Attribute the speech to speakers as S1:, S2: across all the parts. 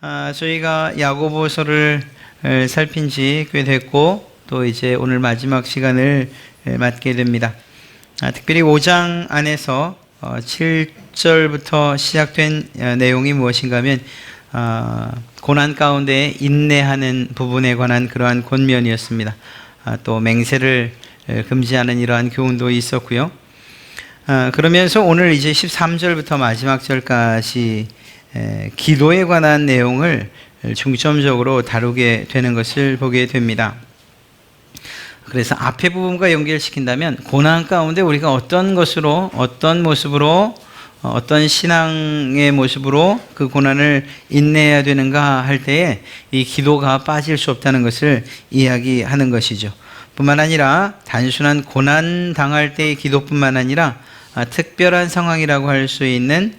S1: 저희가 야고보서를 살핀 지 꽤 됐고 또 이제 오늘 마지막 시간을 맞게 됩니다. 특별히 5장 안에서 7절부터 시작된 내용이 무엇인가 하면 고난 가운데 인내하는 부분에 관한 그러한 권면이었습니다. 또 맹세를 금지하는 이러한 교훈도 있었고요. 그러면서 오늘 이제 13절부터 마지막 절까지 기도에 관한 내용을 중점적으로 다루게 되는 것을 보게 됩니다. 그래서 앞에 부분과 연결시킨다면 고난 가운데 우리가 어떤 것으로, 어떤 모습으로, 어떤 신앙의 모습으로 그 고난을 인내해야 되는가 할 때에 이 기도가 빠질 수 없다는 것을 이야기하는 것이죠. 뿐만 아니라 단순한 고난 당할 때의 기도뿐만 아니라 특별한 상황이라고 할 수 있는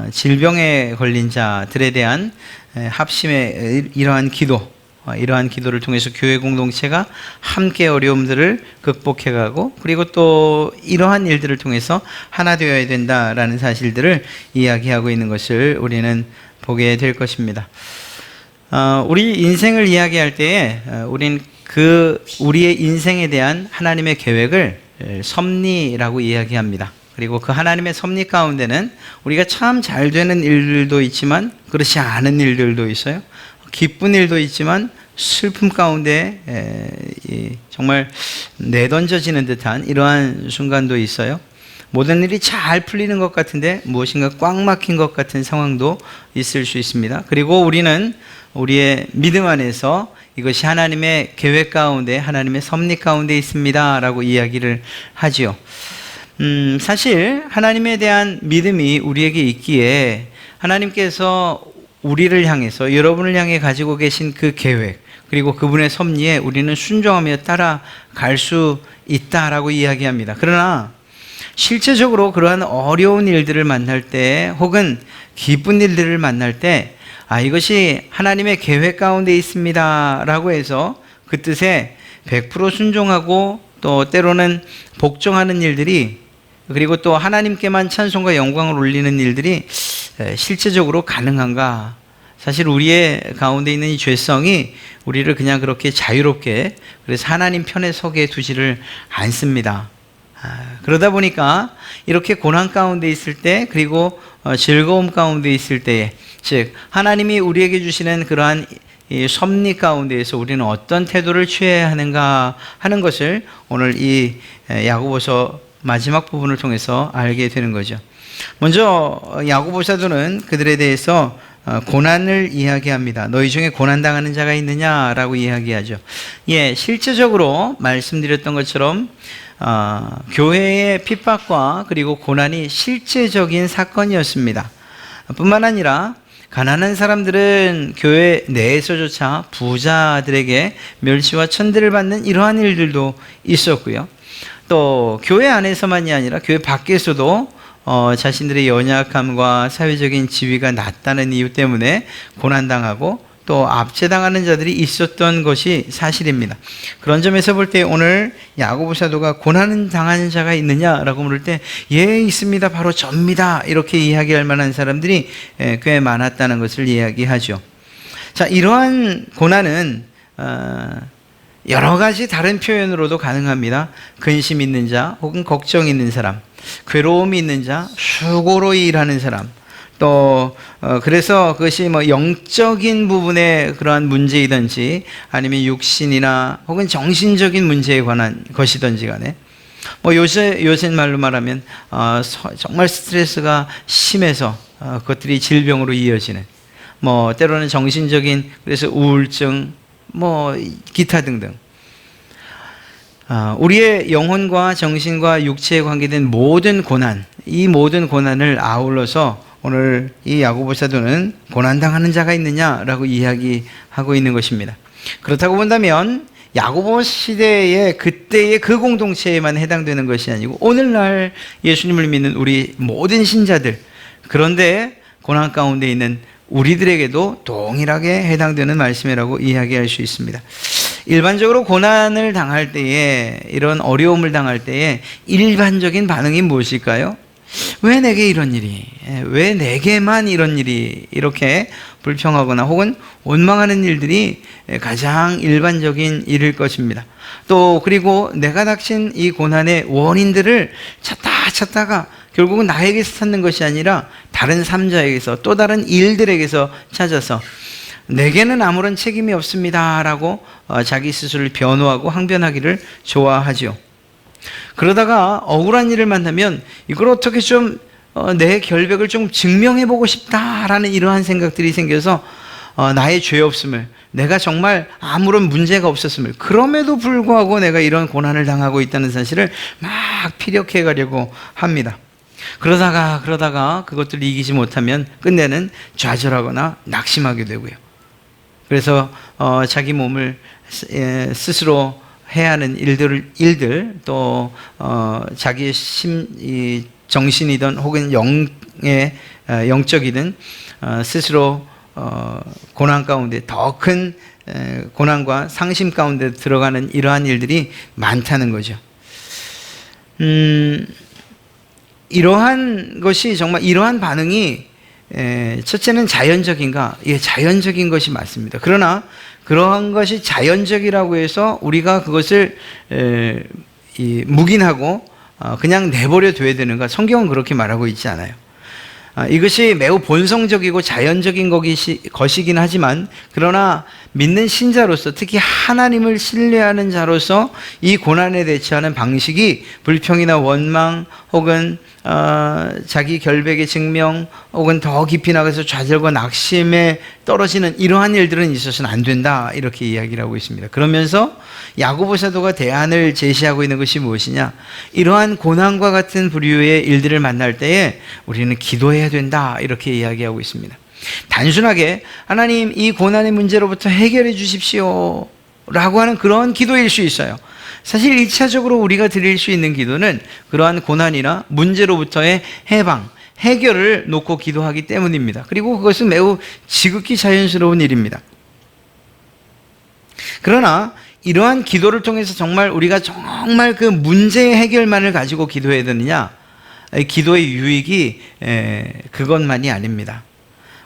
S1: 질병에 걸린 자들에 대한 합심의 이러한 기도를 통해서 교회 공동체가 함께 어려움들을 극복해가고 그리고 또 이러한 일들을 통해서 하나 되어야 된다라는 사실들을 이야기하고 있는 것을 우리는 보게 될 것입니다. 우리 인생을 이야기할 때에 우린 우리의 인생에 대한 하나님의 계획을 섭리라고 이야기합니다. 그리고 그 하나님의 섭리 가운데는 우리가 참 잘 되는 일들도 있지만 그렇지 않은 일들도 있어요. 기쁜 일도 있지만 슬픔 가운데 정말 내던져지는 듯한 이러한 순간도 있어요. 모든 일이 잘 풀리는 것 같은데 무엇인가 꽉 막힌 것 같은 상황도 있을 수 있습니다. 그리고 우리는 우리의 믿음 안에서 이것이 하나님의 계획 가운데 하나님의 섭리 가운데 있습니다 라고 이야기를 하지요. 사실 하나님에 대한 믿음이 우리에게 있기에 하나님께서 우리를 향해서 여러분을 향해 가지고 계신 그 계획 그리고 그분의 섭리에 우리는 순종하며 따라갈 수 있다라고 이야기합니다. 그러나 실제적으로 그러한 어려운 일들을 만날 때 혹은 기쁜 일들을 만날 때 이것이 하나님의 계획 가운데 있습니다 라고 해서 그 뜻에 100% 순종하고 또 때로는 복종하는 일들이 그리고 또 하나님께만 찬송과 영광을 올리는 일들이 실제적으로 가능한가? 사실 우리의 가운데 있는 이 죄성이 우리를 그냥 그렇게 자유롭게 그래서 하나님 편에 서게 두지를 않습니다. 그러다 보니까 이렇게 고난 가운데 있을 때 그리고 즐거움 가운데 있을 때에 즉 하나님이 우리에게 주시는 그러한 이 섭리 가운데에서 우리는 어떤 태도를 취해야 하는가 하는 것을 오늘 이 야고보서 마지막 부분을 통해서 알게 되는 거죠. 먼저 야고보 사도는 그들에 대해서 고난을 이야기합니다. 너희 중에 고난당하는 자가 있느냐라고 이야기하죠. 실제적으로 말씀드렸던 것처럼 교회의 핍박과 그리고 고난이 실제적인 사건이었습니다. 뿐만 아니라 가난한 사람들은 교회 내에서조차 부자들에게 멸시와 천대를 받는 이러한 일들도 있었고요. 또 교회 안에서만이 아니라 교회 밖에서도 자신들의 연약함과 사회적인 지위가 낮다는 이유 때문에 고난당하고 또 압제당하는 자들이 있었던 것이 사실입니다. 그런 점에서 볼 때 오늘 야고보 사도가 고난 당하는 자가 있느냐라고 물을 때 있습니다. 바로 접니다. 이렇게 이야기할 만한 사람들이 꽤 많았다는 것을 이야기하죠. 자, 이러한 고난은 여러 가지 다른 표현으로도 가능합니다. 근심 있는 자 혹은 걱정 있는 사람, 괴로움이 있는 자, 수고로 일하는 사람, 또 그래서 그것이 영적인 부분의 그러한 문제이든지 아니면 육신이나 혹은 정신적인 문제에 관한 것이든지 간에 요새 말로 말하면 정말 스트레스가 심해서 그것들이 질병으로 이어지는 때로는 정신적인 그래서 우울증 기타 등등 우리의 영혼과 정신과 육체에 관계된 모든 고난 이 모든 고난을 아울러서 오늘 이 야고보 사도는 고난당하는 자가 있느냐라고 이야기하고 있는 것입니다. 그렇다고 본다면 야고보 시대의 그때의 그 공동체에만 해당되는 것이 아니고 오늘날 예수님을 믿는 우리 모든 신자들 그런데 고난 가운데 있는 우리들에게도 동일하게 해당되는 말씀이라고 이야기할 수 있습니다. 일반적으로 고난을 당할 때에 이런 어려움을 당할 때에 일반적인 반응이 무엇일까요? 왜 내게 이런 일이, 왜 내게만 이런 일이, 이렇게 불평하거나 혹은 원망하는 일들이 가장 일반적인 일일 것입니다. 또 그리고 내가 닥친 이 고난의 원인들을 찾다가 결국은 나에게서 찾는 것이 아니라 다른 삼자에게서, 또 다른 일들에게서 찾아서 내게는 아무런 책임이 없습니다 라고 자기 스스로를 변호하고 항변하기를 좋아하죠. 그러다가 억울한 일을 만나면 이걸 어떻게 좀 내 결백을 좀 증명해보고 싶다라는 이러한 생각들이 생겨서 나의 죄 없음을, 내가 정말 아무런 문제가 없었음을, 그럼에도 불구하고 내가 이런 고난을 당하고 있다는 사실을 막 피력해 가려고 합니다. 그러다가 그것들을 이기지 못하면 끝내는 좌절하거나 낙심하게 되고요. 그래서 자기 몸을 스스로 해야 하는 일들, 또 자기의 정신이든 혹은 영적이든 스스로 고난 가운데, 더 큰 고난과 상심 가운데 들어가는 이러한 일들이 많다는 거죠. 이러한 것이, 정말 이러한 반응이 첫째는 자연적인가? 예, 자연적인 것이 맞습니다. 그러나 그러한 것이 자연적이라고 해서 우리가 그것을 묵인하고 그냥 내버려 둬야 되는가? 성경은 그렇게 말하고 있지 않아요. 이것이 매우 본성적이고 자연적인 것이긴 하지만, 그러나 믿는 신자로서, 특히 하나님을 신뢰하는 자로서 이 고난에 대처하는 방식이 불평이나 원망 혹은 자기 결백의 증명 혹은 더 깊이 나가서 좌절과 낙심에 떨어지는 이러한 일들은 있어서는 안 된다, 이렇게 이야기를 하고 있습니다. 그러면서 야고보 사도가 대안을 제시하고 있는 것이 무엇이냐? 이러한 고난과 같은 부류의 일들을 만날 때에 우리는 기도해야 된다, 이렇게 이야기하고 있습니다. 단순하게 하나님 이 고난의 문제로부터 해결해 주십시오 라고 하는 그런 기도일 수 있어요. 사실 1차적으로 우리가 드릴 수 있는 기도는 그러한 고난이나 문제로부터의 해방, 해결을 놓고 기도하기 때문입니다. 그리고 그것은 매우 지극히 자연스러운 일입니다. 그러나 이러한 기도를 통해서 정말 우리가 정말 그 문제의 해결만을 가지고 기도해야 되느냐? 기도의 유익이 그것만이 아닙니다.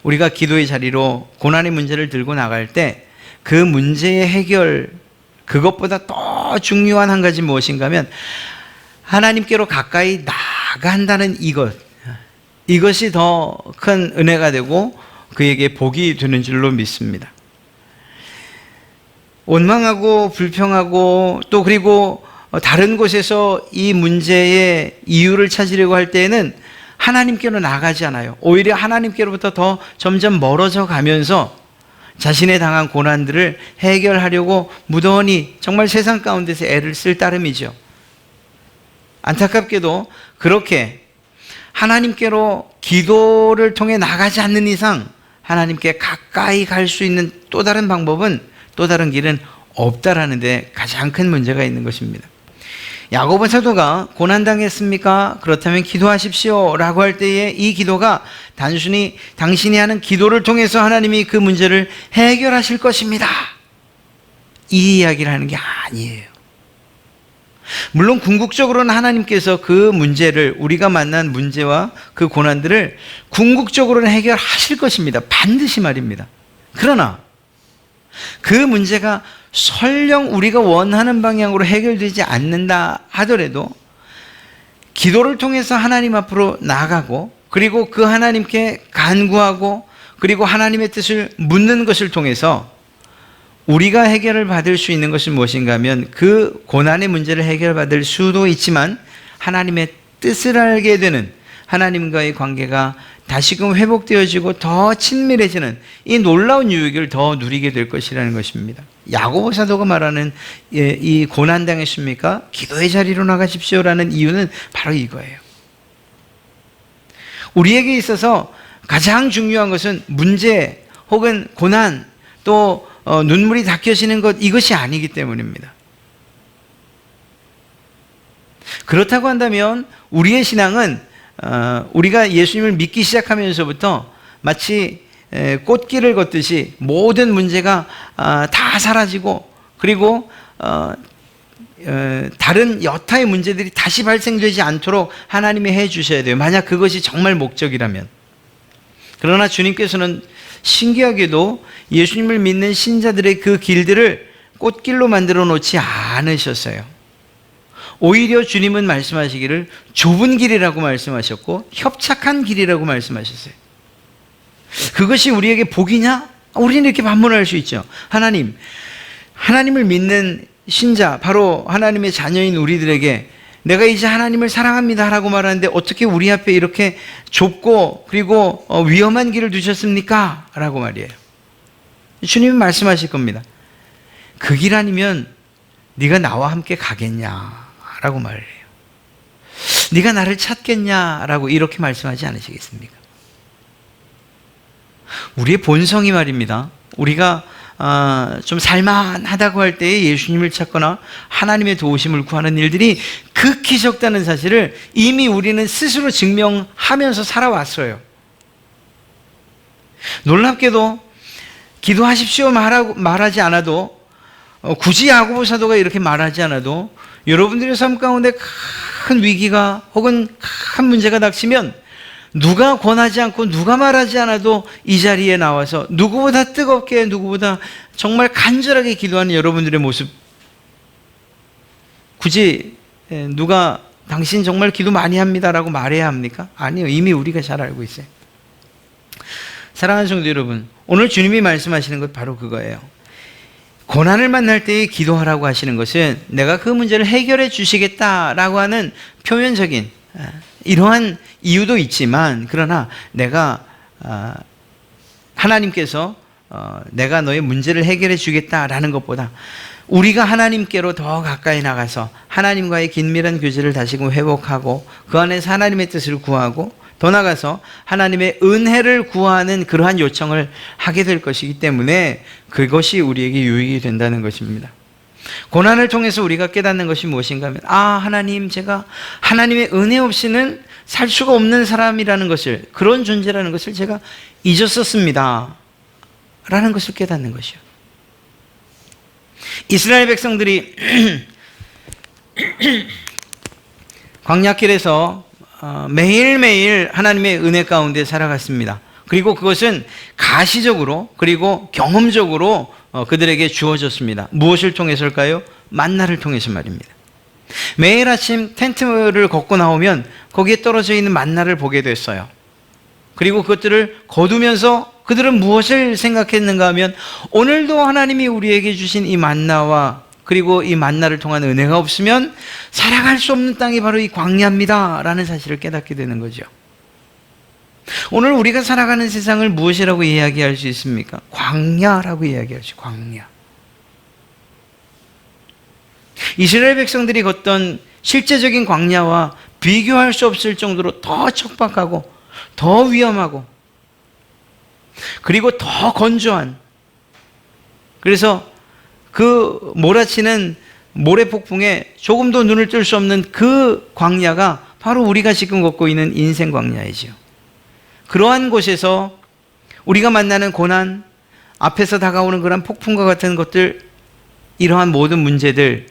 S1: 우리가 기도의 자리로 고난의 문제를 들고 나갈 때 그 문제의 해결, 그것보다 더 중요한 한 가지 무엇인가 하면 하나님께로 가까이 나간다는 이것이 더 큰 은혜가 되고 그에게 복이 되는 줄로 믿습니다. 원망하고 불평하고 또 그리고 다른 곳에서 이 문제의 이유를 찾으려고 할 때에는 하나님께로 나가지 않아요. 오히려 하나님께로부터 더 점점 멀어져 가면서 자신의 당한 고난들을 해결하려고 무던히 정말 세상 가운데서 애를 쓸 따름이죠. 안타깝게도 그렇게 하나님께로 기도를 통해 나가지 않는 이상 하나님께 가까이 갈 수 있는 또 다른 방법은, 또 다른 길은 없다라는 데 가장 큰 문제가 있는 것입니다. 야고보 사도가 고난당했습니까? 그렇다면 기도하십시오 라고 할 때에 이 기도가 단순히 당신이 하는 기도를 통해서 하나님이 그 문제를 해결하실 것입니다, 이 이야기를 하는 게 아니에요. 물론 궁극적으로는 하나님께서 그 문제를, 우리가 만난 문제와 그 고난들을 궁극적으로는 해결하실 것입니다. 반드시 말입니다. 그러나 그 문제가 설령 우리가 원하는 방향으로 해결되지 않는다 하더라도 기도를 통해서 하나님 앞으로 나아가고, 그리고 그 하나님께 간구하고, 그리고 하나님의 뜻을 묻는 것을 통해서 우리가 해결을 받을 수 있는 것은 무엇인가 하면 그 고난의 문제를 해결받을 수도 있지만 하나님의 뜻을 알게 되는, 하나님과의 관계가 다시금 회복되어지고 더 친밀해지는 이 놀라운 유익을 더 누리게 될 것이라는 것입니다. 야고보 사도가 말하는 이 고난당했습니까? 기도의 자리로 나가십시오라는 이유는 바로 이거예요. 우리에게 있어서 가장 중요한 것은 문제 혹은 고난, 또 눈물이 닦여지는 것, 이것이 아니기 때문입니다. 그렇다고 한다면 우리의 신앙은 우리가 예수님을 믿기 시작하면서부터 마치 꽃길을 걷듯이 모든 문제가 다 사라지고, 그리고 다른 여타의 문제들이 다시 발생되지 않도록 하나님이 해 주셔야 돼요. 만약 그것이 정말 목적이라면. 그러나 주님께서는 신기하게도 예수님을 믿는 신자들의 그 길들을 꽃길로 만들어 놓지 않으셨어요. 오히려 주님은 말씀하시기를 좁은 길이라고 말씀하셨고 협착한 길이라고 말씀하셨어요. 그것이 우리에게 복이냐? 우리는 이렇게 반문할 수 있죠. 하나님을 믿는 신자, 바로 하나님의 자녀인 우리들에게 내가 이제 하나님을 사랑합니다 라고 말하는데 어떻게 우리 앞에 이렇게 좁고 그리고 위험한 길을 두셨습니까? 라고 말이에요. 주님은 말씀하실 겁니다. 그 길 아니면 네가 나와 함께 가겠냐 라고 말을 해요. 네가 나를 찾겠냐 라고 이렇게 말씀하지 않으시겠습니까? 우리의 본성이 말입니다. 우리가 좀 살만하다고 할 때에 예수님을 찾거나 하나님의 도우심을 구하는 일들이 극히 적다는 사실을 이미 우리는 스스로 증명하면서 살아왔어요. 놀랍게도 기도하십시오 말하지 않아도 굳이 야고보 사도가 이렇게 말하지 않아도 여러분들의 삶 가운데 큰 위기가 혹은 큰 문제가 닥치면 누가 권하지 않고 누가 말하지 않아도 이 자리에 나와서 누구보다 뜨겁게 누구보다 정말 간절하게 기도하는 여러분들의 모습, 굳이 누가 당신 정말 기도 많이 합니다라고 말해야 합니까? 아니요. 이미 우리가 잘 알고 있어요. 사랑하는 성도 여러분, 오늘 주님이 말씀하시는 것 바로 그거예요. 고난을 만날 때에 기도하라고 하시는 것은 내가 그 문제를 해결해 주시겠다라고 하는 표면적인 이러한 이유도 있지만, 그러나 내가 하나님께서 내가 너의 문제를 해결해 주겠다라는 것보다 우리가 하나님께로 더 가까이 나가서 하나님과의 긴밀한 교제를 다시금 회복하고 그 안에서 하나님의 뜻을 구하고 더 나아가서 하나님의 은혜를 구하는 그러한 요청을 하게 될 것이기 때문에 그것이 우리에게 유익이 된다는 것입니다. 고난을 통해서 우리가 깨닫는 것이 무엇인가 하면, 하나님, 제가 하나님의 은혜 없이는 살 수가 없는 사람이라는 것을, 그런 존재라는 것을 제가 잊었었습니다 라는 것을 깨닫는 것이요. 이스라엘 백성들이 광야길에서 매일매일 하나님의 은혜 가운데 살아갔습니다. 그리고 그것은 가시적으로 그리고 경험적으로 그들에게 주어졌습니다. 무엇을 통해서일까요? 만나를 통해서 말입니다. 매일 아침 텐트를 걷고 나오면 거기에 떨어져 있는 만나를 보게 됐어요. 그리고 그것들을 거두면서 그들은 무엇을 생각했는가 하면, 오늘도 하나님이 우리에게 주신 이 만나와 그리고 이 만나를 통한 은혜가 없으면 살아갈 수 없는 땅이 바로 이 광야입니다 라는 사실을 깨닫게 되는 거죠. 오늘 우리가 살아가는 세상을 무엇이라고 이야기할 수 있습니까? 광야라고 이야기할 수 있어요. 광야. 이스라엘 백성들이 걷던 실제적인 광야와 비교할 수 없을 정도로 더 척박하고 더 위험하고 그리고 더 건조한, 그래서 그 몰아치는 모래폭풍에 조금도 눈을 뜰 수 없는 그 광야가 바로 우리가 지금 걷고 있는 인생 광야이죠. 그러한 곳에서 우리가 만나는 고난, 앞에서 다가오는 그런 폭풍과 같은 것들, 이러한 모든 문제들,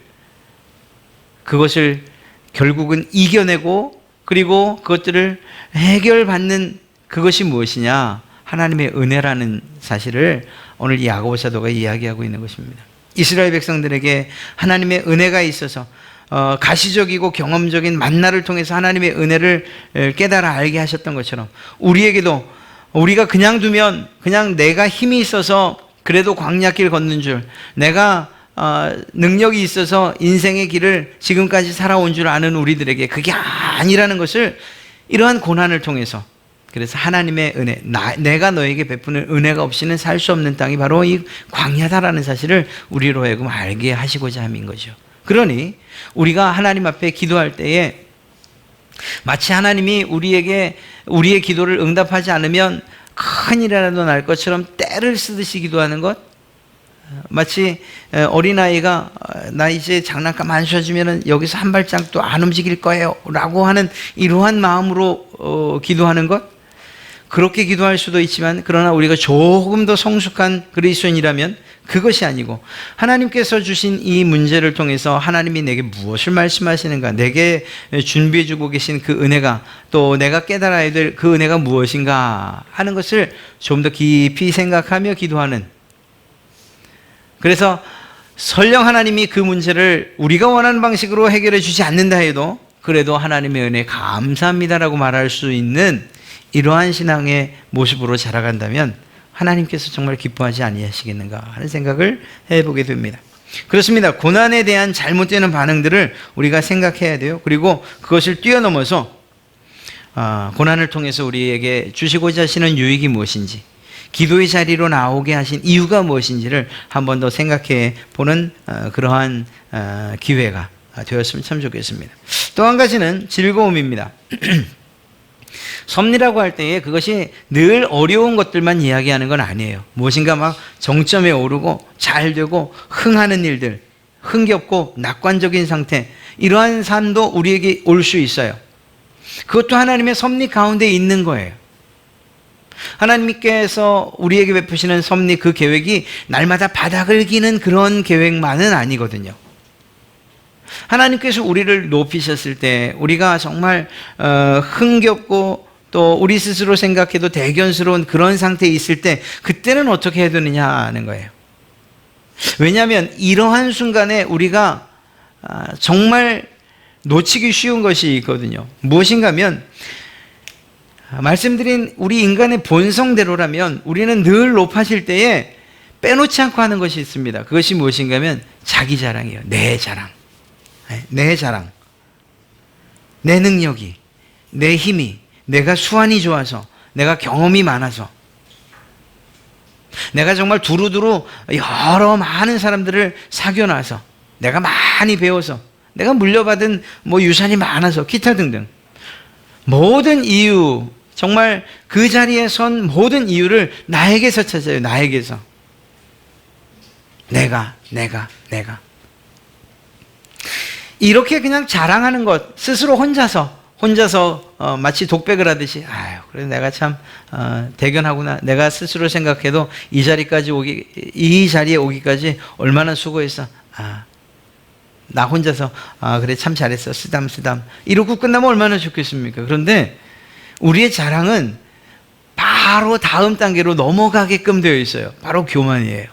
S1: 그것을 결국은 이겨내고 그리고 그것들을 해결받는 그것이 무엇이냐? 하나님의 은혜라는 사실을 오늘 이 야고보 사도가 이야기하고 있는 것입니다. 이스라엘 백성들에게 하나님의 은혜가 있어서 가시적이고 경험적인 만나를 통해서 하나님의 은혜를 깨달아 알게 하셨던 것처럼 우리에게도, 우리가 그냥 두면 그냥 내가 힘이 있어서 그래도 광야길 걷는 줄, 내가 능력이 있어서 인생의 길을 지금까지 살아온 줄 아는 우리들에게 그게 아니라는 것을 이러한 고난을 통해서, 그래서 하나님의 은혜, 내가 너에게 베푸는 은혜가 없이는 살 수 없는 땅이 바로 이 광야다라는 사실을 우리로 하여금 알게 하시고자 함인 거죠. 그러니 우리가 하나님 앞에 기도할 때에 마치 하나님이 우리의 기도를 응답하지 않으면 큰일이라도 날 것처럼 때를 쓰듯이 기도하는 것, 마치 어린아이가 나 이제 장난감 안 쏴주면 여기서 한 발짝도 안 움직일 거예요 라고 하는 이러한 마음으로 기도하는 것, 그렇게 기도할 수도 있지만, 그러나 우리가 조금 더 성숙한 그리스도인이라면 그것이 아니고, 하나님께서 주신 이 문제를 통해서 하나님이 내게 무엇을 말씀하시는가, 내게 준비해 주고 계신 그 은혜가, 또 내가 깨달아야 될 그 은혜가 무엇인가 하는 것을 좀 더 깊이 생각하며 기도하는, 그래서 설령 하나님이 그 문제를 우리가 원하는 방식으로 해결해 주지 않는다 해도 그래도 하나님의 은혜에 감사합니다라고 말할 수 있는 이러한 신앙의 모습으로 자라간다면 하나님께서 정말 기뻐하지 아니하시겠는가 하는 생각을 해보게 됩니다. 그렇습니다. 고난에 대한 잘못되는 반응들을 우리가 생각해야 돼요. 그리고 그것을 뛰어넘어서 고난을 통해서 우리에게 주시고자 하시는 유익이 무엇인지, 기도의 자리로 나오게 하신 이유가 무엇인지를 한 번 더 생각해 보는 그러한 기회가 되었으면 참 좋겠습니다. 또 한 가지는 즐거움입니다. 섭리라고 할 때에 그것이 늘 어려운 것들만 이야기하는 건 아니에요. 무엇인가 막 정점에 오르고 잘 되고 흥하는 일들, 흥겹고 낙관적인 상태, 이러한 삶도 우리에게 올 수 있어요. 그것도 하나님의 섭리 가운데 있는 거예요. 하나님께서 우리에게 베푸시는 섭리, 그 계획이 날마다 바닥을 기는 그런 계획만은 아니거든요. 하나님께서 우리를 높이셨을 때, 우리가 정말 흥겹고 또 우리 스스로 생각해도 대견스러운 그런 상태에 있을 때, 그때는 어떻게 해야 되느냐 하는 거예요. 왜냐하면 이러한 순간에 우리가 정말 놓치기 쉬운 것이 있거든요. 무엇인가 하면, 말씀드린 우리 인간의 본성대로라면 우리는 늘 높아질 때에 빼놓지 않고 하는 것이 있습니다. 그것이 무엇인가 하면 자기 자랑이에요. 내 자랑. 내 자랑. 내 능력이, 내 힘이, 내가 수완이 좋아서, 내가 경험이 많아서, 내가 정말 두루두루 여러 많은 사람들을 사귀어놔서, 내가 많이 배워서, 내가 물려받은 유산이 많아서, 기타 등등 모든 이유, 정말 그 자리에 선 모든 이유를 나에게서 찾아요. 나에게서. 내가. 이렇게 그냥 자랑하는 것, 스스로 혼자서 마치 독백을 하듯이, 아유, 그래 내가 참 대견하구나. 내가 스스로 생각해도 이 자리에 오기까지 얼마나 수고했어. 나 혼자서 그래 참 잘했어. 쓰담. 이러고 끝나면 얼마나 좋겠습니까? 그런데 우리의 자랑은 바로 다음 단계로 넘어가게끔 되어 있어요. 바로 교만이에요.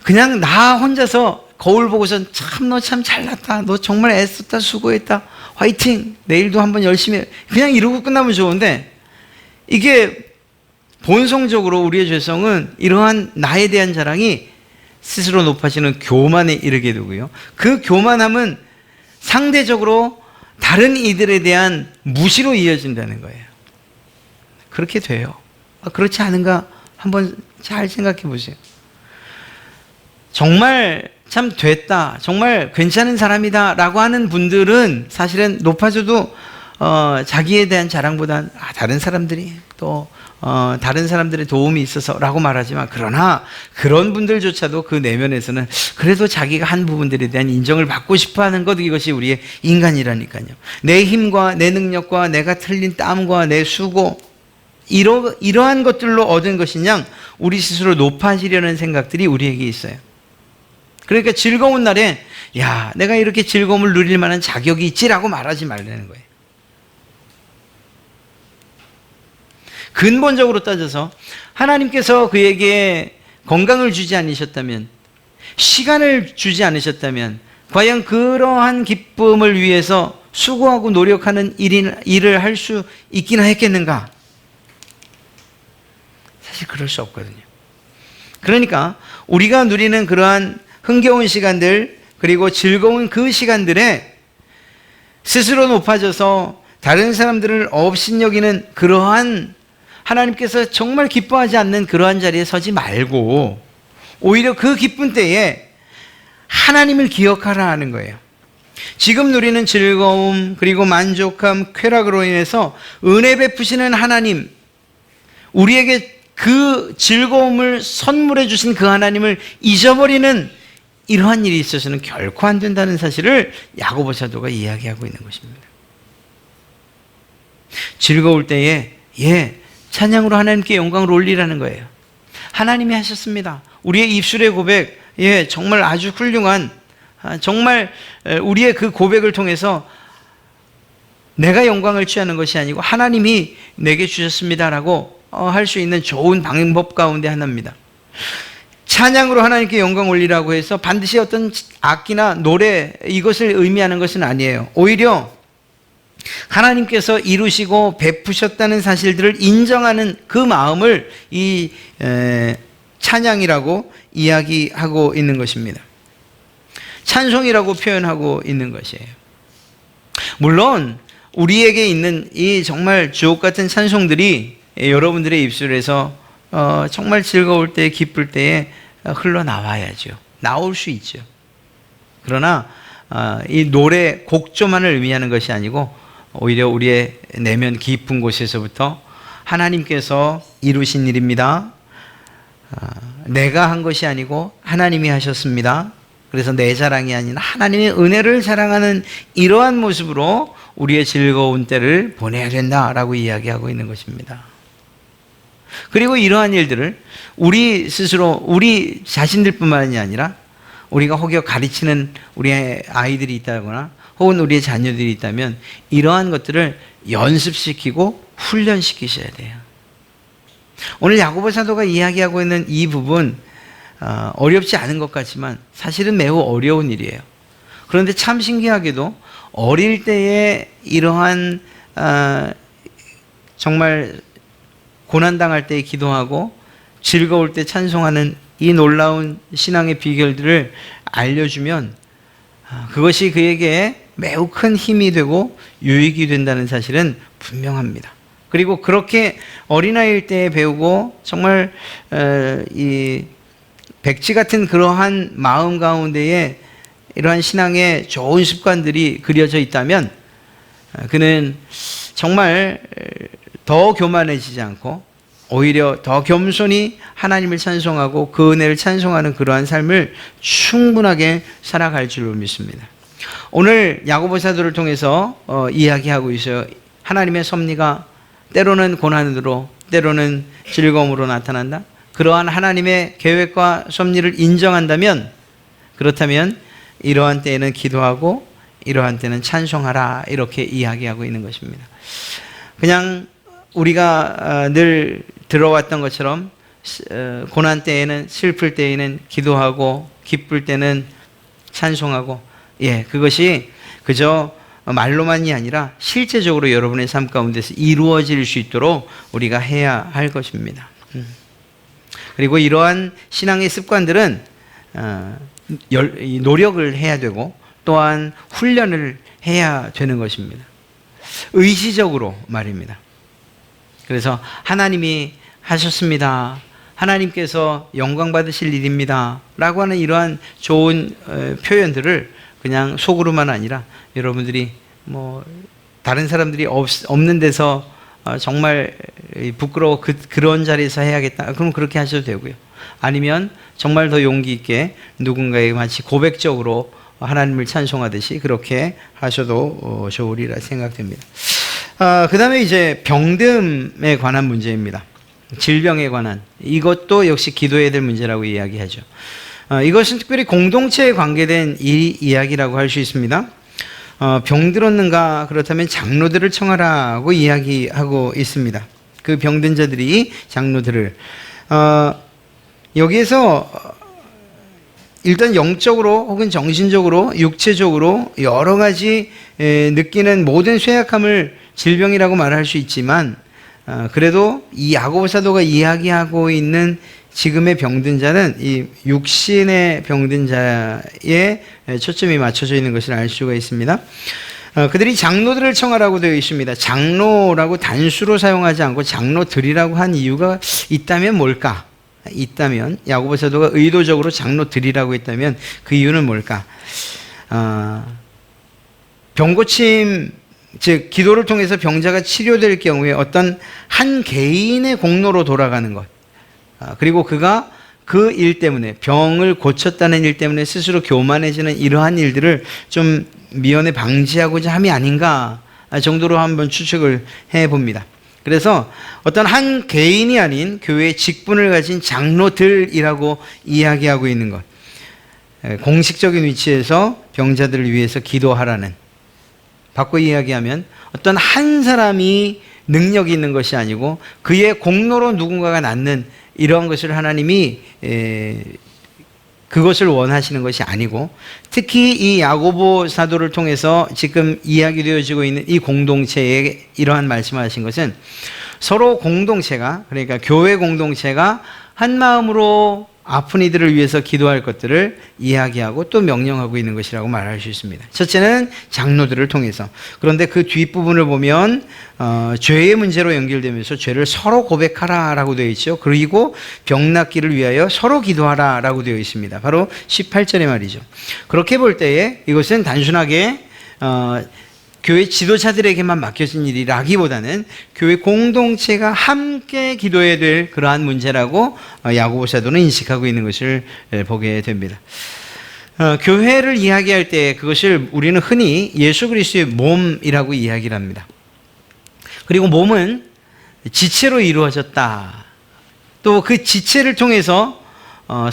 S1: 그냥 나 혼자서 거울 보고서 너 참 잘났다. 너 정말 애썼다. 수고했다. 화이팅. 내일도 한번 열심히 해. 그냥 이러고 끝나면 좋은데, 이게 본성적으로 우리의 죄성은 이러한 나에 대한 자랑이 스스로 높아지는 교만에 이르게 되고요. 그 교만함은 상대적으로 다른 이들에 대한 무시로 이어진다는 거예요. 그렇게 돼요. 그렇지 않은가 한번 잘 생각해 보세요. 정말 참 됐다, 정말 괜찮은 사람이다 라고 하는 분들은 사실은 높아져도 자기에 대한 자랑보단 다른 사람들이 또 다른 사람들의 도움이 있어서 라고 말하지만, 그러나 그런 분들조차도 그 내면에서는 그래도 자기가 한 부분들에 대한 인정을 받고 싶어 하는 것, 이것이 우리의 인간이라니까요. 내 힘과 내 능력과 내가 틀린 땀과 내 수고, 이러한 것들로 얻은 것이냐, 우리 스스로 높아지려는 생각들이 우리에게 있어요. 그러니까 즐거운 날에 야, 내가 이렇게 즐거움을 누릴 만한 자격이 있지라고 말하지 말라는 거예요. 근본적으로 따져서 하나님께서 그에게 건강을 주지 않으셨다면, 시간을 주지 않으셨다면, 과연 그러한 기쁨을 위해서 수고하고 노력하는 일을 할 수 있기나 했겠는가? 사실 그럴 수 없거든요. 그러니까 우리가 누리는 그러한 흥겨운 시간들, 그리고 즐거운 그 시간들에 스스로 높아져서 다른 사람들을 업신여기는 그러한, 하나님께서 정말 기뻐하지 않는 그러한 자리에 서지 말고 오히려 그 기쁜 때에 하나님을 기억하라 하는 거예요. 지금 누리는 즐거움, 그리고 만족함, 쾌락으로 인해서 은혜 베푸시는 하나님, 우리에게 그 즐거움을 선물해 주신 그 하나님을 잊어버리는 이러한 일이 있어서는 결코 안 된다는 사실을 야고보 사도가 이야기하고 있는 것입니다. 즐거울 때에 찬양으로 하나님께 영광을 올리라는 거예요. 하나님이 하셨습니다. 우리의 입술의 고백, 정말 아주 훌륭한, 정말 우리의 그 고백을 통해서 내가 영광을 취하는 것이 아니고 하나님이 내게 주셨습니다라고 할 수 있는 좋은 방법 가운데 하나입니다. 찬양으로 하나님께 영광 올리라고 해서 반드시 어떤 악기나 노래 이것을 의미하는 것은 아니에요. 오히려 하나님께서 이루시고 베푸셨다는 사실들을 인정하는 그 마음을 이 찬양이라고 이야기하고 있는 것입니다. 찬송이라고 표현하고 있는 것이에요. 물론 우리에게 있는 이 정말 주옥 같은 찬송들이 여러분들의 입술에서 정말 즐거울 때, 기쁠 때에 흘러나와야죠. 나올 수 있죠. 그러나 이 노래 곡조만을 의미하는 것이 아니고 오히려 우리의 내면 깊은 곳에서부터 하나님께서 이루신 일입니다. 내가 한 것이 아니고 하나님이 하셨습니다. 그래서 내 자랑이 아닌 하나님의 은혜를 자랑하는 이러한 모습으로 우리의 즐거운 때를 보내야 된다라고 이야기하고 있는 것입니다. 그리고 이러한 일들을 우리 스스로, 우리 자신들뿐만이 아니라 우리가 혹여 가르치는 우리의 아이들이 있다거나 혹은 우리의 자녀들이 있다면 이러한 것들을 연습시키고 훈련시키셔야 돼요. 오늘 야고보 사도가 이야기하고 있는 이 부분 어렵지 않은 것 같지만 사실은 매우 어려운 일이에요. 그런데 참 신기하게도 어릴 때에 이러한 정말 고난당할 때 기도하고 즐거울 때 찬송하는 이 놀라운 신앙의 비결들을 알려주면 그것이 그에게 매우 큰 힘이 되고 유익이 된다는 사실은 분명합니다. 그리고 그렇게 어린아이일 때 배우고 정말 이 백지 같은 그러한 마음 가운데에 이러한 신앙의 좋은 습관들이 그려져 있다면 그는 정말 더 교만해지지 않고 오히려 더 겸손히 하나님을 찬송하고 그 은혜를 찬송하는 그러한 삶을 충분하게 살아갈 줄로 믿습니다. 오늘 야고보 사도를 통해서 이야기하고 있어요. 하나님의 섭리가 때로는 고난으로 때로는 즐거움으로 나타난다. 그러한 하나님의 계획과 섭리를 인정한다면 그렇다면 이러한 때에는 기도하고 이러한 때는 찬송하라 이렇게 이야기하고 있는 것입니다. 그냥 우리가 늘 들어왔던 것처럼 고난 때에는 슬플 때에는 기도하고 기쁠 때는 찬송하고 그것이 그저 말로만이 아니라 실제적으로 여러분의 삶 가운데서 이루어질 수 있도록 우리가 해야 할 것입니다. 그리고 이러한 신앙의 습관들은 노력을 해야 되고 또한 훈련을 해야 되는 것입니다. 의지적으로 말입니다. 그래서 하나님이 하셨습니다. 하나님께서 영광 받으실 일입니다. 라고 하는 이러한 좋은 표현들을 그냥 속으로만 아니라 여러분들이 다른 사람들이 없는 데서 정말 부끄러워 그런 자리에서 해야겠다. 그럼 그렇게 하셔도 되고요. 아니면 정말 더 용기 있게 누군가에게 마치 고백적으로 하나님을 찬송하듯이 그렇게 하셔도 좋으리라 생각됩니다. 그 다음에 이제 병듦에 관한 문제입니다. 질병에 관한 이것도 역시 기도해야 될 문제라고 이야기하죠. 이것은 특별히 공동체에 관계된 이야기라고 할 수 있습니다. 병들었는가 그렇다면 장로들을 청하라고 이야기하고 있습니다. 그 병든 자들이 장로들을 여기에서 일단 영적으로 혹은 정신적으로 육체적으로 여러 가지 느끼는 모든 쇠약함을 질병이라고 말할 수 있지만 그래도 이 야고보 사도가 이야기하고 있는 지금의 병든 자는 이 육신의 병든 자에 초점이 맞춰져 있는 것을 알 수가 있습니다. 그들이 장로들을 청하라고 되어 있습니다. 장로라고 단수로 사용하지 않고 장로들이라고 한 이유가 있다면 뭘까? 있다면 야고보 사도가 의도적으로 장로들이라고 했다면 그 이유는 뭘까? 병고침 즉 기도를 통해서 병자가 치료될 경우에 어떤 한 개인의 공로로 돌아가는 것 그리고 그가 그 일 때문에 병을 고쳤다는 일 때문에 스스로 교만해지는 이러한 일들을 좀 미연에 방지하고자 함이 아닌가 정도로 한번 추측을 해봅니다. 그래서 어떤 한 개인이 아닌 교회의 직분을 가진 장로들이라고 이야기하고 있는 것. 공식적인 위치에서 병자들을 위해서 기도하라는. 바꿔 이야기하면 어떤 한 사람이 능력이 있는 것이 아니고 그의 공로로 누군가가 낫는 이러한 것을 하나님이 그것을 원하시는 것이 아니고, 특히 이 야고보 사도를 통해서 지금 이야기되어지고 있는 이 공동체에 이러한 말씀을 하신 것은 서로 공동체가, 그러니까 교회 공동체가 한 마음으로 아픈 이들을 위해서 기도할 것들을 이야기하고 또 명령하고 있는 것이라고 말할 수 있습니다. 첫째는 장로들을 통해서. 그런데 그 뒷부분을 보면 죄의 문제로 연결되면서 죄를 서로 고백하라라고 되어 있죠. 그리고 병 낫기를 위하여 서로 기도하라라고 되어 있습니다. 바로 18절의 말이죠. 그렇게 볼 때에 이것은 단순하게 교회 지도자들에게만 맡겨진 일이라기보다는 교회 공동체가 함께 기도해야 될 그러한 문제라고 야고보 사도는 인식하고 있는 것을 보게 됩니다. 교회를 이야기할 때 그것을 우리는 흔히 예수 그리스도의 몸이라고 이야기를 합니다. 그리고 몸은 지체로 이루어졌다. 또 그 지체를 통해서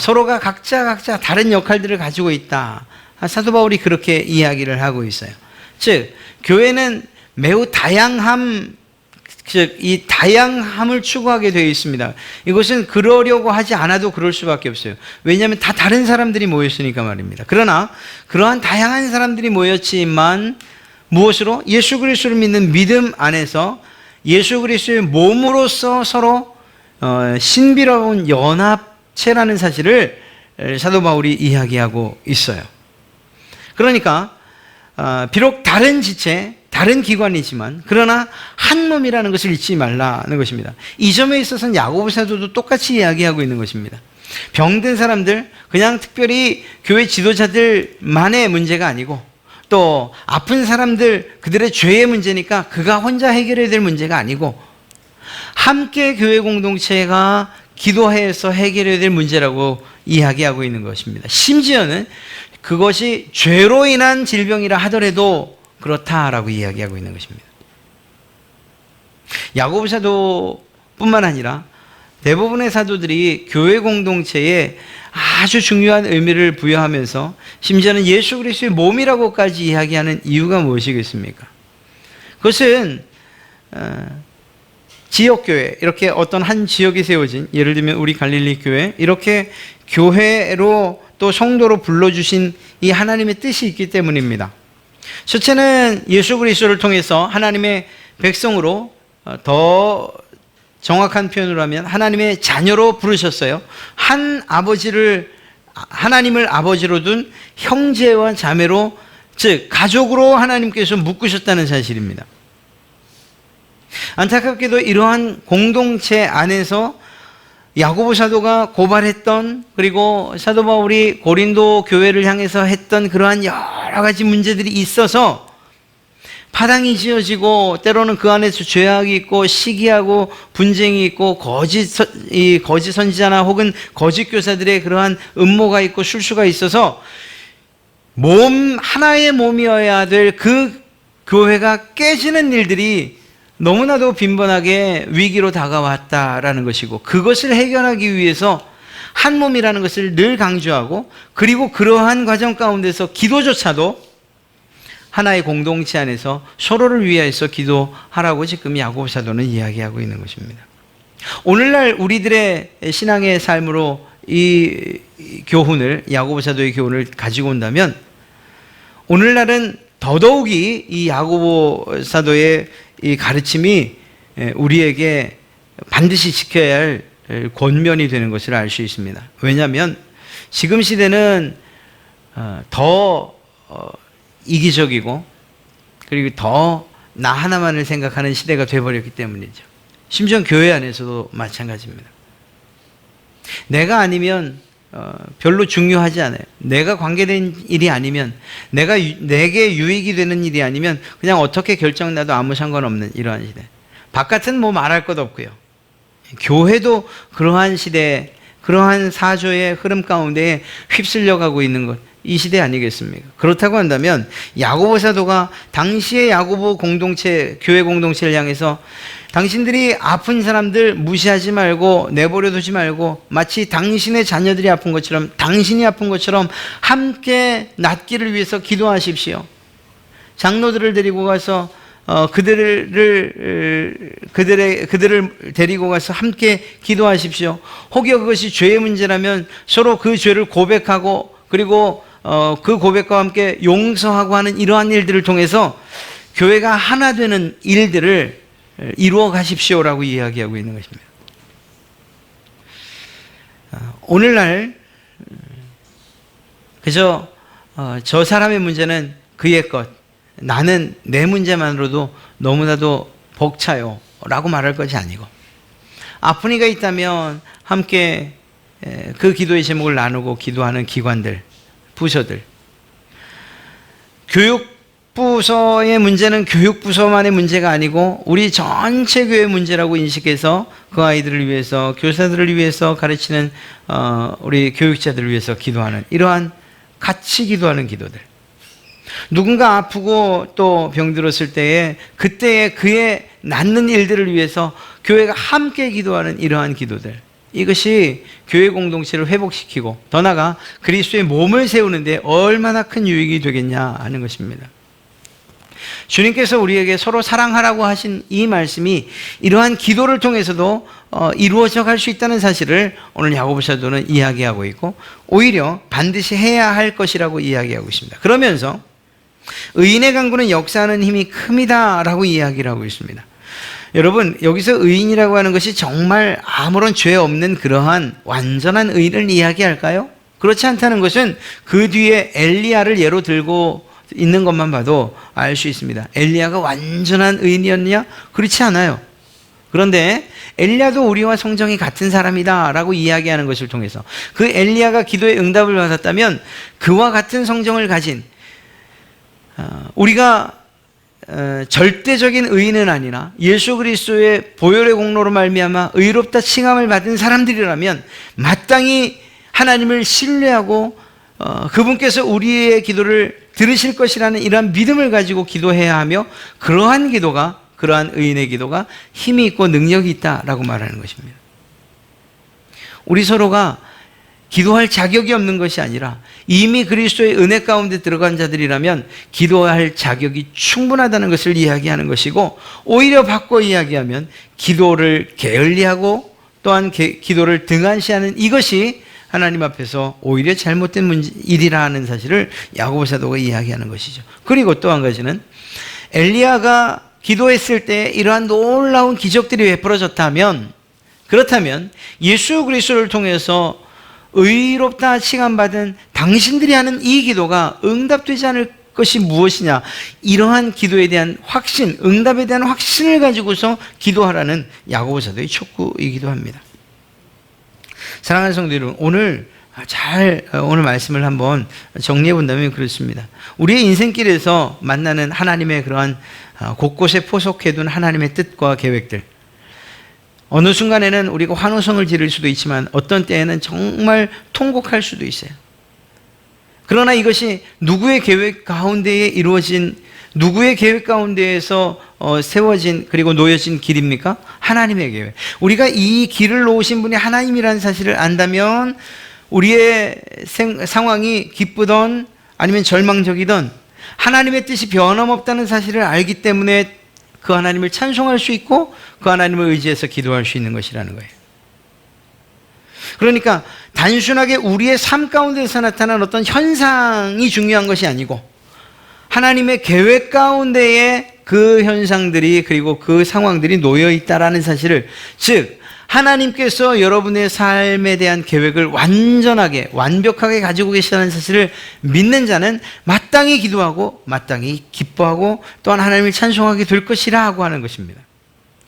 S1: 서로가 각자 다른 역할들을 가지고 있다. 사도 바울이 그렇게 이야기를 하고 있어요. 즉 교회는 매우 다양함, 즉 이 다양함을 추구하게 되어 있습니다. 이것은 그러려고 하지 않아도 그럴 수밖에 없어요. 왜냐하면 다 다른 사람들이 모였으니까 말입니다. 그러나 그러한 다양한 사람들이 모였지만 무엇으로? 예수 그리스도를 믿는 믿음 안에서 예수 그리스도의 몸으로서 서로 신비로운 연합체라는 사실을 사도 바울이 이야기하고 있어요. 그러니까 비록 다른 지체, 다른 기관이지만 그러나 한 몸이라는 것을 잊지 말라는 것입니다. 이 점에 있어서는 야고보 사도도 똑같이 이야기하고 있는 것입니다. 병든 사람들, 그냥 특별히 교회 지도자들만의 문제가 아니고 또 아픈 사람들, 그들의 죄의 문제니까 그가 혼자 해결해야 될 문제가 아니고 함께 교회 공동체가 기도해서 해결해야 될 문제라고 이야기하고 있는 것입니다. 심지어는 그것이 죄로 인한 질병이라 하더라도 그렇다라고 이야기하고 있는 것입니다. 야고보 사도뿐만 아니라 대부분의 사도들이 교회 공동체에 아주 중요한 의미를 부여하면서 심지어는 예수 그리스도의 몸이라고까지 이야기하는 이유가 무엇이겠습니까? 그것은 지역교회, 이렇게 어떤 한 지역이 세워진, 예를 들면 우리 갈릴리 교회, 이렇게 교회로 또 성도로 불러주신 이 하나님의 뜻이 있기 때문입니다. 첫째는 예수 그리스도를 통해서 하나님의 백성으로, 더 정확한 표현으로 하면 하나님의 자녀로 부르셨어요. 하나님을 아버지로 둔 형제와 자매로, 즉 가족으로 하나님께서 묶으셨다는 사실입니다. 안타깝게도 이러한 공동체 안에서 야고보 사도가 고발했던, 그리고 사도 바울이 고린도 교회를 향해서 했던 그러한 여러 가지 문제들이 있어서 파당이 지어지고 때로는 그 안에서 죄악이 있고 시기하고 분쟁이 있고 거짓 선지자나 혹은 거짓 교사들의 그러한 음모가 있고 술수가 있어서 하나의 몸이어야 될 그 교회가 깨지는 일들이 너무나도 빈번하게 위기로 다가왔다라는 것이고, 그것을 해결하기 위해서 한 몸이라는 것을 늘 강조하고, 그리고 그러한 과정 가운데서 기도조차도 하나의 공동체 안에서 서로를 위하여서 기도하라고 지금 야고보 사도는 이야기하고 있는 것입니다. 오늘날 우리들의 신앙의 삶으로 이 교훈을, 야고보 사도의 교훈을 가지고 온다면 오늘날은 더더욱이 이 야고보 사도의 이 가르침이 우리에게 반드시 지켜야 할 권면이 되는 것을 알 수 있습니다. 왜냐하면 지금 시대는 더 이기적이고, 그리고 더 나 하나만을 생각하는 시대가 되어버렸기 때문이죠. 심지어 교회 안에서도 마찬가지입니다. 내가 아니면 별로 중요하지 않아요. 내가 관계된 일이 아니면, 내게 유익이 되는 일이 아니면 그냥 어떻게 결정나도 아무 상관없는 이러한 시대. 바깥은 뭐 말할 것 없고요. 교회도 그러한 시대, 그러한 사조의 흐름 가운데 휩쓸려 가고 있는 것, 이 시대 아니겠습니까? 그렇다고 한다면 야고보 사도가 당시의 야고보 공동체, 교회 공동체를 향해서 당신들이 아픈 사람들 무시하지 말고 내버려 두지 말고 마치 당신의 자녀들이 아픈 것처럼, 당신이 아픈 것처럼 함께 낫기를 위해서 기도하십시오. 장로들을 데리고 가서 그들을 데리고 가서 함께 기도하십시오. 혹여 그것이 죄의 문제라면 서로 그 죄를 고백하고, 그리고 그 고백과 함께 용서하고 하는 이러한 일들을 통해서 교회가 하나 되는 일들을 이루어 가십시오라고 이야기하고 있는 것입니다. 오늘날 그저 저 사람의 문제는 그의 것, 나는 내 문제만으로도 너무나도 벅차요 라고 말할 것이 아니고, 아픈 이가 있다면 함께 그 기도의 제목을 나누고 기도하는 기관들, 부서들, 교육부서의 문제는 교육부서만의 문제가 아니고 우리 전체 교회 문제라고 인식해서 그 아이들을 위해서, 교사들을 위해서, 가르치는 우리 교육자들을 위해서 기도하는, 이러한 같이 기도하는 기도들. 누군가 아프고 또 병들었을 때에 그때에 그의 낫는 일들을 위해서 교회가 함께 기도하는 이러한 기도들, 이것이 교회 공동체를 회복시키고 더 나아가 그리스도의 몸을 세우는데 얼마나 큰 유익이 되겠냐 하는 것입니다. 주님께서 우리에게 서로 사랑하라고 하신 이 말씀이 이러한 기도를 통해서도 이루어져 갈 수 있다는 사실을 오늘 야고보 사도는 이야기하고 있고, 오히려 반드시 해야 할 것이라고 이야기하고 있습니다. 그러면서 의인의 강구는 역사하는 힘이 큽니다 라고 이야기를 하고 있습니다. 여러분, 여기서 의인이라고 하는 것이 정말 아무런 죄 없는 그러한 완전한 의인을 이야기할까요? 그렇지 않다는 것은 그 뒤에 엘리야를 예로 들고 있는 것만 봐도 알 수 있습니다. 엘리야가 완전한 의인이었느냐? 그렇지 않아요. 그런데 엘리야도 우리와 성정이 같은 사람이다 라고 이야기하는 것을 통해서, 그 엘리야가 기도의 응답을 받았다면 그와 같은 성정을 가진, 우리가 절대적인 의인은 아니나 예수 그리스도의 보혈의 공로로 말미암아 의롭다 칭함을 받은 사람들이라면 마땅히 하나님을 신뢰하고 그분께서 우리의 기도를 들으실 것이라는 이러한 믿음을 가지고 기도해야 하며, 그러한 기도가, 그러한 의인의 기도가 힘이 있고 능력이 있다라고 말하는 것입니다. 우리 서로가 기도할 자격이 없는 것이 아니라 이미 그리스도의 은혜 가운데 들어간 자들이라면 기도할 자격이 충분하다는 것을 이야기하는 것이고, 오히려 바꿔 이야기하면 기도를 게을리하고 또한 기도를 등한시하는 이것이 하나님 앞에서 오히려 잘못된 일이라는 사실을 야고보 사도가 이야기하는 것이죠. 그리고 또 한 가지는 엘리야가 기도했을 때 이러한 놀라운 기적들이 베풀어졌다면, 그렇다면 예수 그리스도를 통해서 의롭다 칭함받은 당신들이 하는 이 기도가 응답되지 않을 것이 무엇이냐, 이러한 기도에 대한 확신, 응답에 대한 확신을 가지고서 기도하라는 야고보 사도의 촉구이기도 합니다. 사랑하는 성도 여러분, 오늘 말씀을 한번 정리해 본다면 그렇습니다. 우리의 인생길에서 만나는 하나님의 그러한 곳곳에 포석해둔 하나님의 뜻과 계획들, 어느 순간에는 우리가 환호성을 지를 수도 있지만 어떤 때에는 정말 통곡할 수도 있어요. 그러나 이것이 누구의 계획 가운데에 이루어진, 누구의 계획 가운데에서 세워진 그리고 놓여진 길입니까? 하나님의 계획. 우리가 이 길을 놓으신 분이 하나님이라는 사실을 안다면 우리의 상황이 기쁘던 아니면 절망적이던 하나님의 뜻이 변함없다는 사실을 알기 때문에 그 하나님을 찬송할 수 있고 그 하나님을 의지해서 기도할 수 있는 것이라는 거예요. 그러니까 단순하게 우리의 삶 가운데서 나타난 어떤 현상이 중요한 것이 아니고 하나님의 계획 가운데에 그 현상들이, 그리고 그 상황들이 놓여 있다라는 사실을, 즉 하나님께서 여러분의 삶에 대한 계획을 완전하게 완벽하게 가지고 계시다는 사실을 믿는 자는 마땅히 기도하고 마땅히 기뻐하고 또한 하나님을 찬송하게 될 것이라고 하는 것입니다.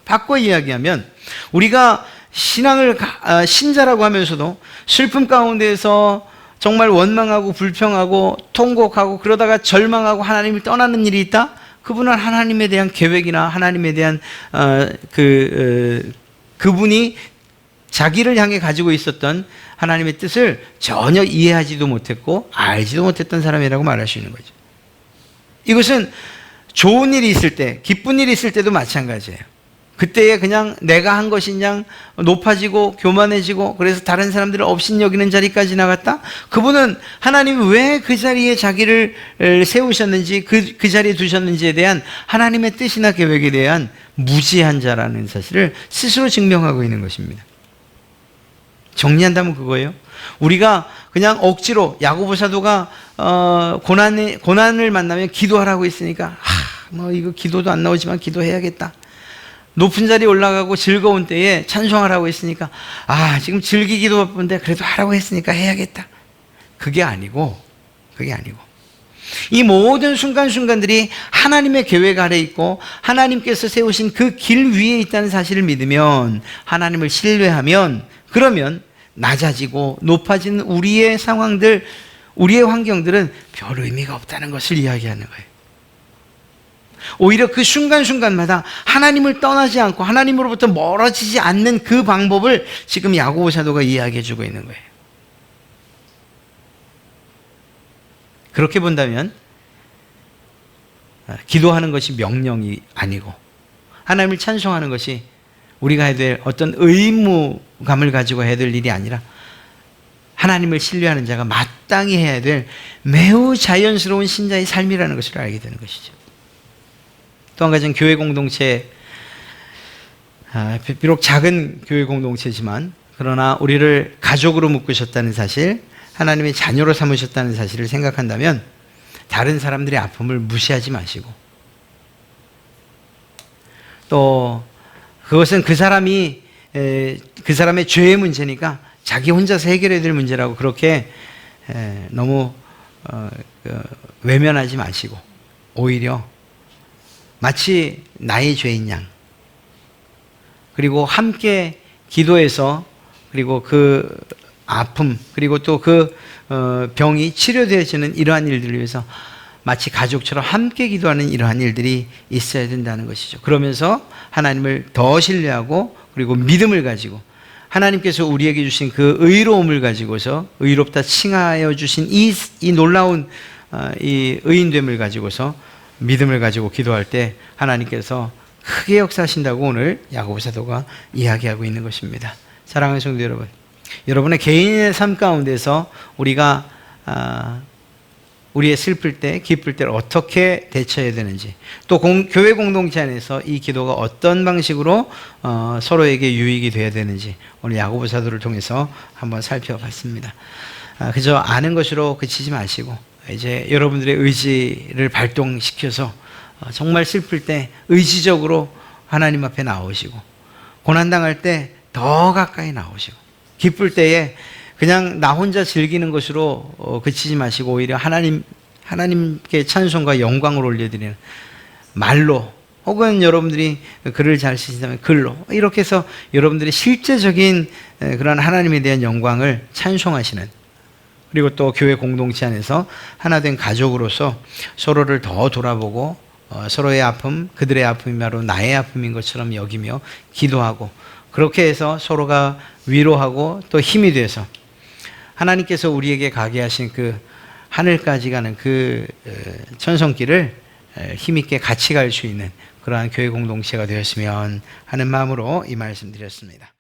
S1: 바꿔 이야기하면 우리가 신자라고 하면서도 슬픔 가운데에서 정말 원망하고 불평하고 통곡하고 그러다가 절망하고 하나님을 떠나는 일이 있다? 그분은 하나님에 대한 계획이나 하나님에 대한 그분이 자기를 향해 가지고 있었던 하나님의 뜻을 전혀 이해하지도 못했고 알지도 못했던 사람이라고 말할 수 있는 거죠. 이것은 좋은 일이 있을 때, 기쁜 일이 있을 때도 마찬가지예요. 그때에 그냥 내가 한 것이 그냥 높아지고 교만해지고 그래서 다른 사람들을 업신여기는 자리까지 나갔다? 그분은 하나님이 왜 그 자리에 자기를 세우셨는지 그 자리에 두셨는지에 대한 하나님의 뜻이나 계획에 대한 무지한 자라는 사실을 스스로 증명하고 있는 것입니다. 정리한다면 그거예요. 우리가 그냥 억지로 야고보 사도가 고난을 만나면 기도하라고 했으니까 이거 기도도 안 나오지만 기도해야겠다. 높은 자리에 올라가고 즐거운 때에 찬송하라고 했으니까 지금 즐기기도 바쁜데 그래도 하라고 했으니까 해야겠다. 그게 아니고 이 모든 순간순간들이 하나님의 계획 아래 있고 하나님께서 세우신 그 길 위에 있다는 사실을 믿으면, 하나님을 신뢰하면, 그러면 낮아지고 높아진 우리의 상황들, 우리의 환경들은 별 의미가 없다는 것을 이야기하는 거예요. 오히려 그 순간순간마다 하나님을 떠나지 않고 하나님으로부터 멀어지지 않는 그 방법을 지금 야고보 사도가 이야기해 주고 있는 거예요. 그렇게 본다면 기도하는 것이 명령이 아니고 하나님을 찬송하는 것이 우리가 해야 될 어떤 의무감을 가지고 해야 될 일이 아니라 하나님을 신뢰하는 자가 마땅히 해야 될 매우 자연스러운 신자의 삶이라는 것을 알게 되는 것이죠. 또 한 가지는 교회 공동체, 비록 작은 교회 공동체지만 그러나 우리를 가족으로 묶으셨다는 사실, 하나님의 자녀로 삼으셨다는 사실을 생각한다면 다른 사람들의 아픔을 무시하지 마시고, 또 그것은 그 사람의 죄의 문제니까 자기 혼자서 해결해야 될 문제라고 그렇게 너무 외면하지 마시고, 오히려 마치 나의 죄인 양, 그리고 함께 기도해서, 그리고 그 아픔, 그리고 또 그 병이 치료되어지는 이러한 일들을 위해서 마치 가족처럼 함께 기도하는 이러한 일들이 있어야 된다는 것이죠. 그러면서 하나님을 더 신뢰하고, 그리고 믿음을 가지고 하나님께서 우리에게 주신 그 의로움을 가지고서, 의롭다 칭하여 주신 이 놀라운 이 의인됨을 가지고서 믿음을 가지고 기도할 때 하나님께서 크게 역사하신다고 오늘 야고보 사도가 이야기하고 있는 것입니다. 사랑하는 성도 여러분, 여러분의 개인의 삶 가운데서 우리가 우리의 슬플 때, 기쁠 때를 어떻게 대처해야 되는지, 또 교회 공동체 안에서 이 기도가 어떤 방식으로 서로에게 유익이 되어야 되는지 오늘 야고보 사도를 통해서 한번 살펴봤습니다. 그저 아는 것으로 그치지 마시고 이제 여러분들의 의지를 발동시켜서 정말 슬플 때 의지적으로 하나님 앞에 나오시고, 고난당할 때 더 가까이 나오시고, 기쁠 때에 그냥 나 혼자 즐기는 것으로 그치지 마시고 오히려 하나님께 찬송과 영광을 올려드리는 말로, 혹은 여러분들이 글을 잘 쓰신다면 글로, 이렇게 해서 여러분들이 실제적인 그런 하나님에 대한 영광을 찬송하시는, 그리고 또 교회 공동체 안에서 하나된 가족으로서 서로를 더 돌아보고 서로의 아픔, 그들의 아픔이 바로 나의 아픔인 것처럼 여기며 기도하고, 그렇게 해서 서로가 위로하고 또 힘이 돼서 하나님께서 우리에게 가게 하신 그 하늘까지 가는 그 천성길을 힘있게 같이 갈 수 있는 그러한 교회 공동체가 되었으면 하는 마음으로 이 말씀 드렸습니다.